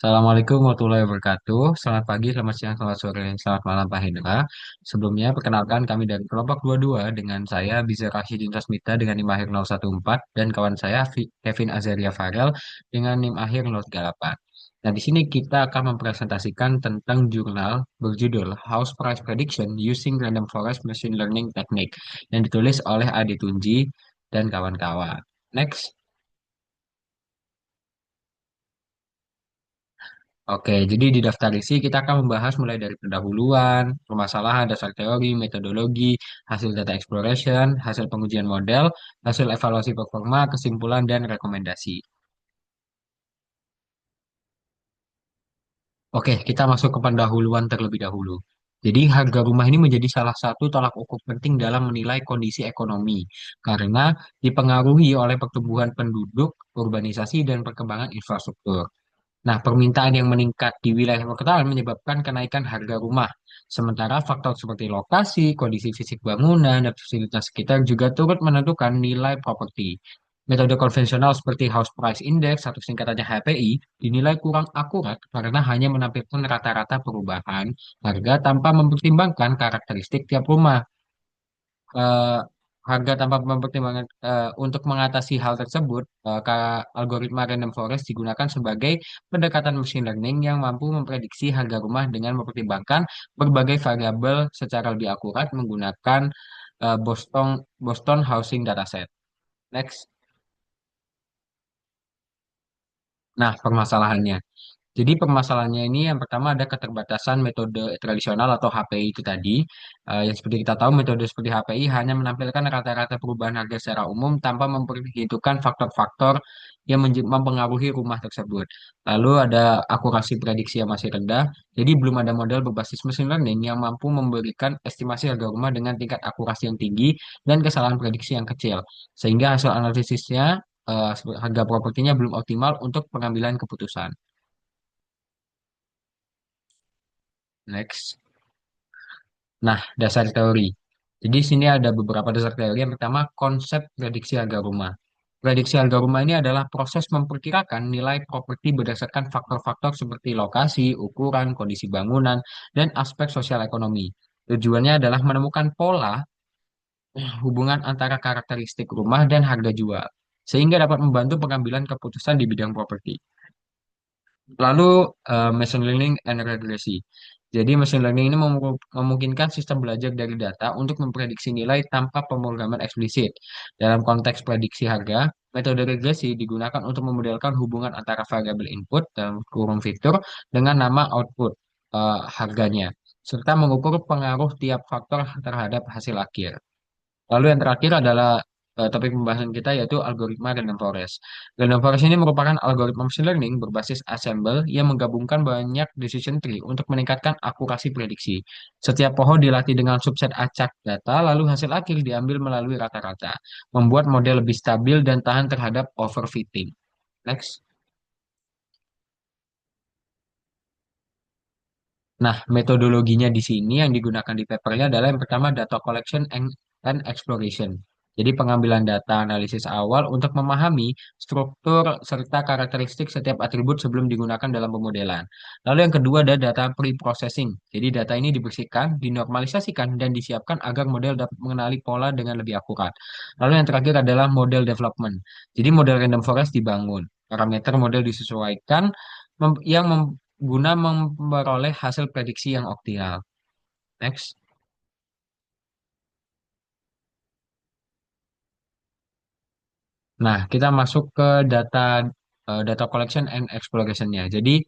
Assalamualaikum warahmatullahi wabarakatuh. Selamat pagi, selamat siang, selamat sore, selamat malam Pak Hendra. Sebelumnya, perkenalkan kami dari kelompok 22 dengan saya Biza Rashidin Rasmita dengan NIM akhir 014 dan kawan saya Kevin Azaria Farel dengan NIM akhir 038. Nah, di sini kita akan mempresentasikan tentang jurnal berjudul House Price Prediction Using Random Forest Machine Learning Technique yang ditulis oleh Ade Tunji dan kawan-kawan. Next. Oke, jadi di daftar isi kita akan membahas mulai dari pendahuluan, permasalahan, dasar teori, metodologi, hasil data exploration, hasil pengujian model, hasil evaluasi performa, kesimpulan, dan rekomendasi. Oke, kita masuk ke pendahuluan terlebih dahulu. Jadi harga rumah ini menjadi salah satu tolak ukur penting dalam menilai kondisi ekonomi karena dipengaruhi oleh pertumbuhan penduduk, urbanisasi, dan perkembangan infrastruktur. Nah, permintaan yang meningkat di wilayah perkotaan menyebabkan kenaikan harga rumah. Sementara faktor seperti lokasi, kondisi fisik bangunan, dan fasilitas sekitar juga turut menentukan nilai properti. Metode konvensional seperti House Price Index atau singkatannya HPI dinilai kurang akurat karena hanya menampilkan rata-rata perubahan harga tanpa mempertimbangkan karakteristik tiap rumah. eh, Harga tanpa mempertimbangkan untuk mengatasi hal tersebut, algoritma random forest digunakan sebagai pendekatan machine learning yang mampu memprediksi harga rumah dengan mempertimbangkan berbagai variabel secara lebih akurat menggunakan Boston Housing Dataset. Next. Nah, permasalahannya. Jadi permasalahannya ini yang pertama ada keterbatasan metode tradisional atau HPI itu tadi. Yang seperti kita tahu metode seperti HPI hanya menampilkan rata-rata perubahan harga secara umum tanpa memperhitungkan faktor-faktor yang mempengaruhi rumah tersebut. Lalu ada akurasi prediksi yang masih rendah. Jadi belum ada model berbasis machine learning yang mampu memberikan estimasi harga rumah dengan tingkat akurasi yang tinggi dan kesalahan prediksi yang kecil. Sehingga hasil analisisnya harga propertinya belum optimal untuk pengambilan keputusan. Next. Nah, dasar teori. Jadi sini ada beberapa dasar teori. Yang pertama, konsep prediksi harga rumah. Prediksi harga rumah ini adalah proses memperkirakan nilai properti berdasarkan faktor-faktor seperti lokasi, ukuran, kondisi bangunan, dan aspek sosial ekonomi. Tujuannya adalah menemukan pola hubungan antara karakteristik rumah dan harga jual, sehingga dapat membantu pengambilan keputusan di bidang properti. Lalu machine learning and regresi. Jadi machine learning ini memungkinkan sistem belajar dari data untuk memprediksi nilai tanpa pemrograman eksplisit. Dalam konteks prediksi harga, metode regresi digunakan untuk memodelkan hubungan antara variabel input dalam kurung fitur dengan nama output harganya, serta mengukur pengaruh tiap faktor terhadap hasil akhir. Lalu yang terakhir adalah topik pembahasan kita yaitu algoritma random forest. Random forest ini merupakan algoritma machine learning berbasis ensemble yang menggabungkan banyak decision tree untuk meningkatkan akurasi prediksi. Setiap pohon dilatih dengan subset acak data, lalu hasil akhir diambil melalui rata-rata, membuat model lebih stabil dan tahan terhadap overfitting. Next. Nah, metodologinya di sini yang digunakan di papernya adalah yang pertama data collection and exploration. Jadi pengambilan data analisis awal untuk memahami struktur serta karakteristik setiap atribut sebelum digunakan dalam pemodelan. Lalu yang kedua ada data pre-processing. Jadi data ini dibersihkan, dinormalisasikan, dan disiapkan agar model dapat mengenali pola dengan lebih akurat. Lalu yang terakhir adalah model development. Jadi model random forest dibangun. Parameter model disesuaikan yang guna memperoleh hasil prediksi yang optimal. Next. Nah, kita masuk ke data collection and exploration-nya. Jadi,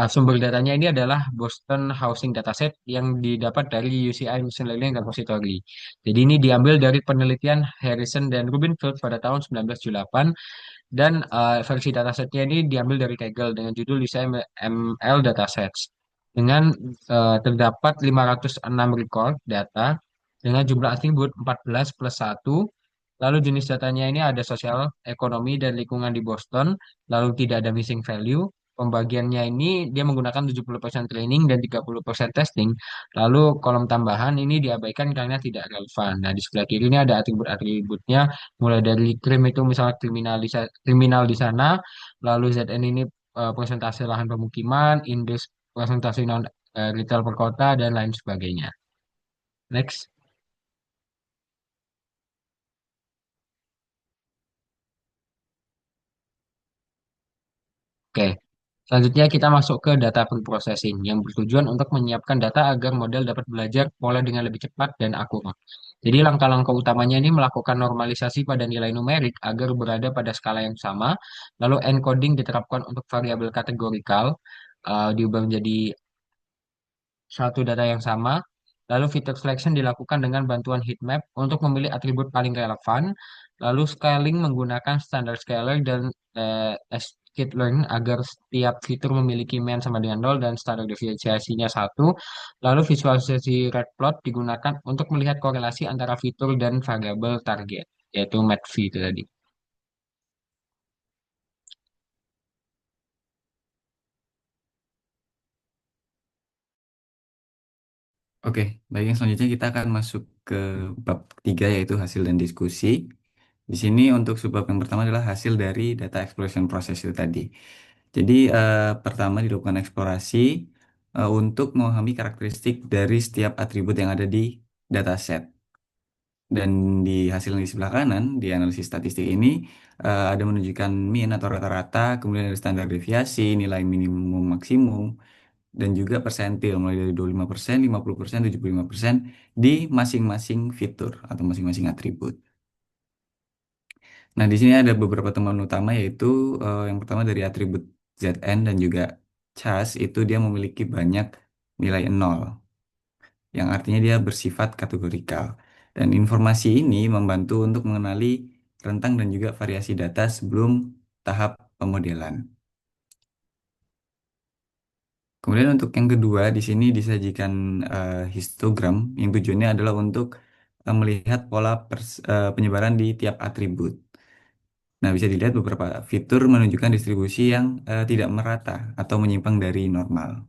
sumber datanya ini adalah Boston Housing Dataset yang didapat dari UCI Machine Learning Repository. Jadi, ini diambil dari penelitian Harrison dan Rubinfield pada tahun 1978 dan versi datasetnya ini diambil dari Kaggle dengan judul UCI ML Datasets. Dengan terdapat 506 record data dengan jumlah atribut 14 plus 1. Lalu jenis datanya ini ada sosial, ekonomi, dan lingkungan di Boston. Lalu tidak ada missing value. Pembagiannya ini dia menggunakan 70% training dan 30% testing. Lalu kolom tambahan ini diabaikan karena tidak relevan. Nah, di sebelah kiri ini ada atribut-atributnya mulai dari krim itu misalnya kriminal di sana, lalu ZN ini persentase lahan pemukiman, indeks persentase non retail per kota, dan lain sebagainya. Next. Oke, selanjutnya kita masuk ke data preprocessing yang bertujuan untuk menyiapkan data agar model dapat belajar pola dengan lebih cepat dan akurat. Jadi langkah-langkah utamanya ini melakukan normalisasi pada nilai numerik agar berada pada skala yang sama, lalu encoding diterapkan untuk variabel kategorikal, diubah menjadi satu data yang sama. Lalu feature selection dilakukan dengan bantuan heat map untuk memilih atribut paling relevan. Lalu scaling menggunakan standard scalar dan scikit-learn agar setiap fitur memiliki mean sama dengan nol dan standar deviasinya satu. Lalu visualisasi red plot digunakan untuk melihat korelasi antara fitur dan variabel target, yaitu MATV itu tadi. Oke, baik yang selanjutnya kita akan masuk ke bab ketiga yaitu hasil dan diskusi. Di sini untuk subbab yang pertama adalah hasil dari data exploration process itu tadi. Jadi pertama dilakukan eksplorasi untuk memahami karakteristik dari setiap atribut yang ada di dataset. Dan di hasil yang di sebelah kanan, di analisis statistik ini ada menunjukkan mean atau rata-rata, kemudian ada standar deviasi, nilai minimum maksimum, dan juga persentil mulai dari 25%, 50%, 75% di masing-masing fitur atau masing-masing atribut. Nah, di sini ada beberapa temuan utama yaitu yang pertama dari atribut ZN dan juga CHAS itu dia memiliki banyak nilai nol yang artinya dia bersifat kategorikal. Dan informasi ini membantu untuk mengenali rentang dan juga variasi data sebelum tahap pemodelan. Kemudian untuk yang kedua, di sini disajikan histogram yang tujuannya adalah untuk melihat pola penyebaran di tiap atribut. Nah, bisa dilihat beberapa fitur menunjukkan distribusi yang tidak merata atau menyimpang dari normal.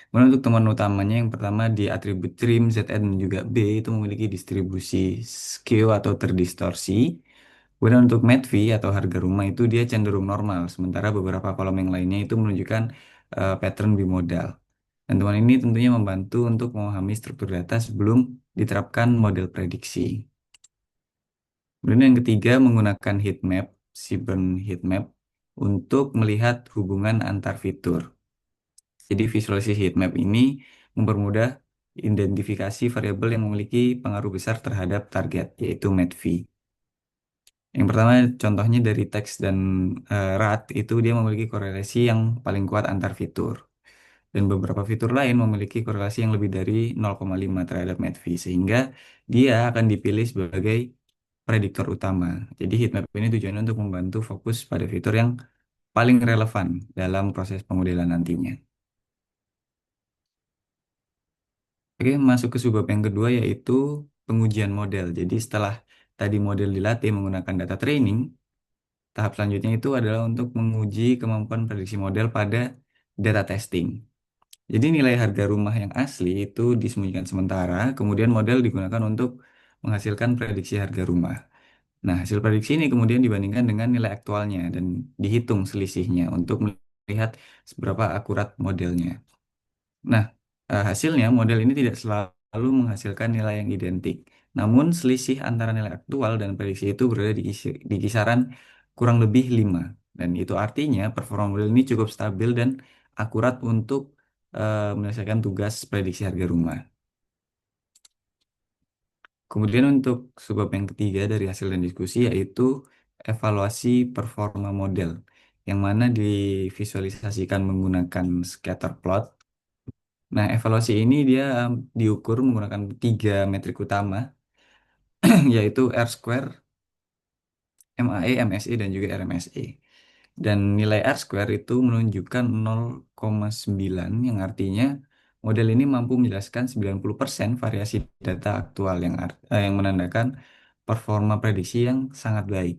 Kemudian untuk temuan utamanya yang pertama di atribut trim, ZN dan juga B itu memiliki distribusi skew atau terdistorsi. Kemudian untuk MATV atau harga rumah itu dia cenderung normal, sementara beberapa kolom yang lainnya itu menunjukkan pattern bimodal. Dan temuan ini tentunya membantu untuk memahami struktur data sebelum diterapkan model prediksi. Kemudian yang ketiga menggunakan heat map, Seaborn heat map untuk melihat hubungan antar fitur. Jadi visualisasi heat map ini mempermudah identifikasi variabel yang memiliki pengaruh besar terhadap target, yaitu MATV. Yang pertama contohnya dari teks dan RAT itu dia memiliki korelasi yang paling kuat antar fitur. Dan beberapa fitur lain memiliki korelasi yang lebih dari 0,5 terhadap MATV, sehingga dia akan dipilih sebagai prediktor utama. Jadi heatmap ini tujuannya untuk membantu fokus pada fitur yang paling relevan dalam proses pemodelan nantinya. Oke, masuk ke subbab yang kedua yaitu pengujian model. Jadi setelah tadi model dilatih menggunakan data training, tahap selanjutnya itu adalah untuk menguji kemampuan prediksi model pada data testing. Jadi nilai harga rumah yang asli itu disembunyikan sementara, kemudian model digunakan untuk menghasilkan prediksi harga rumah. Nah, hasil prediksi ini kemudian dibandingkan dengan nilai aktualnya dan dihitung selisihnya untuk melihat seberapa akurat modelnya. Nah, hasilnya model ini tidak selalu menghasilkan nilai yang identik. Namun, selisih antara nilai aktual dan prediksi itu berada di kisaran kurang lebih 5. Dan itu artinya performa model ini cukup stabil dan akurat untuk menyelesaikan tugas prediksi harga rumah. Kemudian untuk sebab yang ketiga dari hasil dan diskusi yaitu evaluasi performa model, yang mana divisualisasikan menggunakan scatter plot. Nah, evaluasi ini dia diukur menggunakan tiga metrik utama, yaitu R-square, MAE, MSE, dan juga RMSE. Dan nilai R-square itu menunjukkan 0,9, yang artinya model ini mampu menjelaskan 90% variasi data aktual yang menandakan performa prediksi yang sangat baik.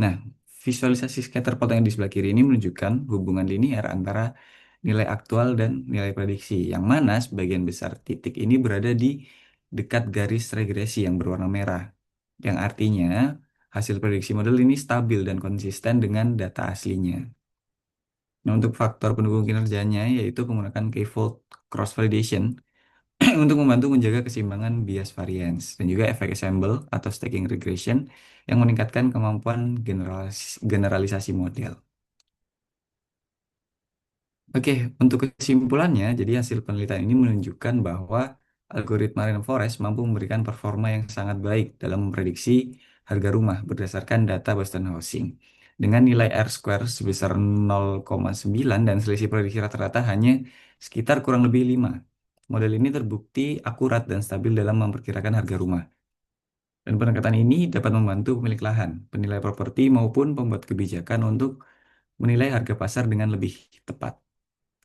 Nah, visualisasi scatter plot yang di sebelah kiri ini menunjukkan hubungan linear antara nilai aktual dan nilai prediksi, yang mana sebagian besar titik ini berada di dekat garis regresi yang berwarna merah, yang artinya hasil prediksi model ini stabil dan konsisten dengan data aslinya. Nah, untuk faktor pendukung kinerjanya yaitu menggunakan k-fold cross validation untuk membantu menjaga keseimbangan bias variance dan juga efek ensemble atau stacking regression yang meningkatkan kemampuan generalisasi model. Oke, untuk kesimpulannya, jadi hasil penelitian ini menunjukkan bahwa algoritma rainforest mampu memberikan performa yang sangat baik dalam memprediksi harga rumah berdasarkan data Boston Housing. Dengan nilai R-square sebesar 0,9 dan selisih prediksi rata-rata hanya sekitar kurang lebih 5. Model ini terbukti akurat dan stabil dalam memperkirakan harga rumah. Dan pendekatan ini dapat membantu pemilik lahan, penilai properti maupun pembuat kebijakan untuk menilai harga pasar dengan lebih tepat.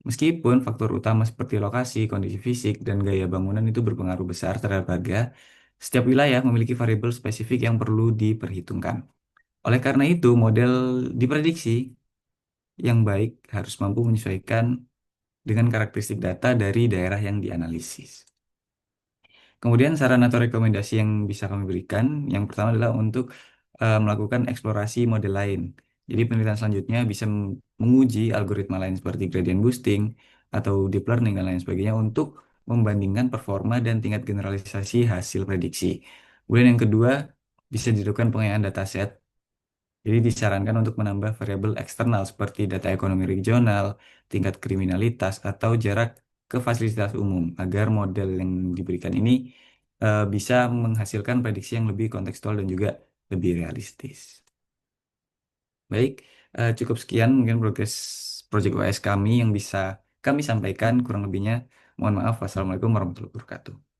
Meskipun faktor utama seperti lokasi, kondisi fisik, dan gaya bangunan itu berpengaruh besar terhadap harga, setiap wilayah memiliki variabel spesifik yang perlu diperhitungkan. Oleh karena itu, model diprediksi yang baik harus mampu menyesuaikan dengan karakteristik data dari daerah yang dianalisis. Kemudian saran atau rekomendasi yang bisa kami berikan, yang pertama adalah untuk melakukan eksplorasi model lain. Jadi penelitian selanjutnya bisa menguji algoritma lain seperti gradient boosting atau deep learning dan lain sebagainya untuk membandingkan performa dan tingkat generalisasi hasil prediksi. Kemudian yang kedua, bisa dilakukan pengayaan dataset. Jadi disarankan untuk menambah variabel eksternal seperti data ekonomi regional, tingkat kriminalitas, atau jarak ke fasilitas umum agar model yang diberikan ini bisa menghasilkan prediksi yang lebih kontekstual dan juga lebih realistis. Baik, cukup sekian mungkin progres proyek UAS kami yang bisa kami sampaikan. Kurang lebihnya, mohon maaf. Wassalamualaikum warahmatullahi wabarakatuh.